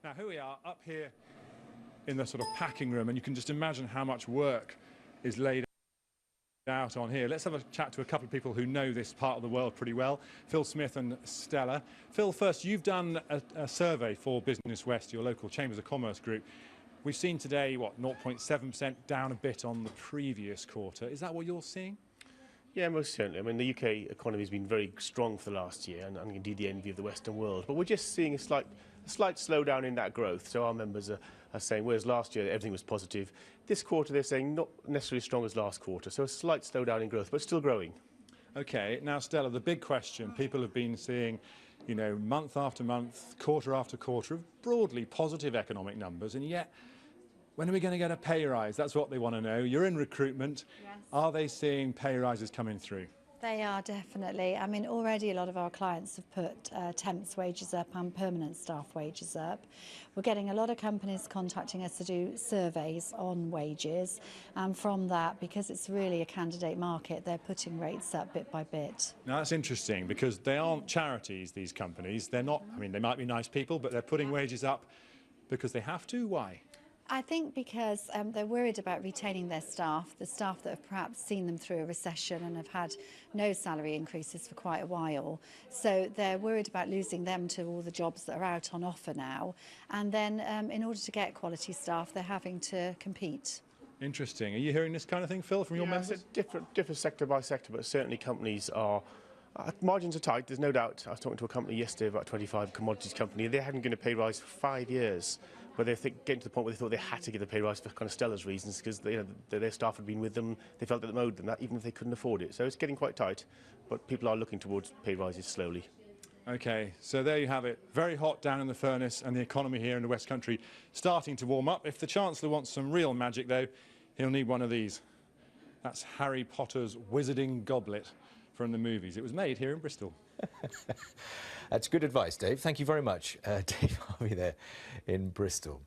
Now, here we are up here in the sort of packing room, and you can just imagine how much work is laid out on here. Let's have a chat to a couple of people who know this part of the world pretty well. Phil Smith and Stella. Phil, first, you've done a survey for Business West, your local Chambers of Commerce group. We've seen today, what, 0.7% down a bit on the previous quarter. Is that what you're seeing? Yeah, most certainly. I mean, the UK economy has been very strong for the last year, and indeed the envy of the Western world. But we're just seeing a slight slowdown in that growth. So our members are saying, whereas last year everything was positive, this quarter they're saying not necessarily as strong as last quarter. So a slight slowdown in growth, but still growing. OK, now, Stella, the big question, people have been seeing, you know, month after month, quarter after quarter of broadly positive economic numbers, and yet, when are we going to get a pay rise? That's what they want to know. You're in recruitment. Yes. Are they seeing pay rises coming through? They are, definitely. I mean, already a lot of our clients have put temps' wages up and permanent staff wages up. We're getting a lot of companies contacting us to do surveys on wages, and from that, because it's really a candidate market, they're putting rates up bit by bit. Now, that's interesting, because they aren't charities, these companies. They're not, I mean, they might be nice people, but they're putting wages up because they have to. Why? I think because they're worried about retaining their staff, the staff that have perhaps seen them through a recession and have had no salary increases for quite a while. So they're worried about losing them to all the jobs that are out on offer now. And then in order to get quality staff, they're having to compete. Interesting. Are you hearing this kind of thing, Phil, from your members? It's different sector by sector, but certainly companies are... margins are tight, there's no doubt. I was talking to a company yesterday, about a 25 commodities company. They hadn't given a pay rise for 5 years. But they're getting to the point where they thought they had to give the pay rise for kind of Stella's reasons, because their staff had been with them, they felt that they owed them that, even if they couldn't afford it. So it's getting quite tight, but people are looking towards pay rises slowly. OK, so there you have it. Very hot down in the furnace, and the economy here in the West Country starting to warm up. If the Chancellor wants some real magic, though, he'll need one of these. That's Harry Potter's wizarding goblet from the movies. It was made here in Bristol. That's good advice, Dave. Thank you very much. Dave Harvey there in Bristol.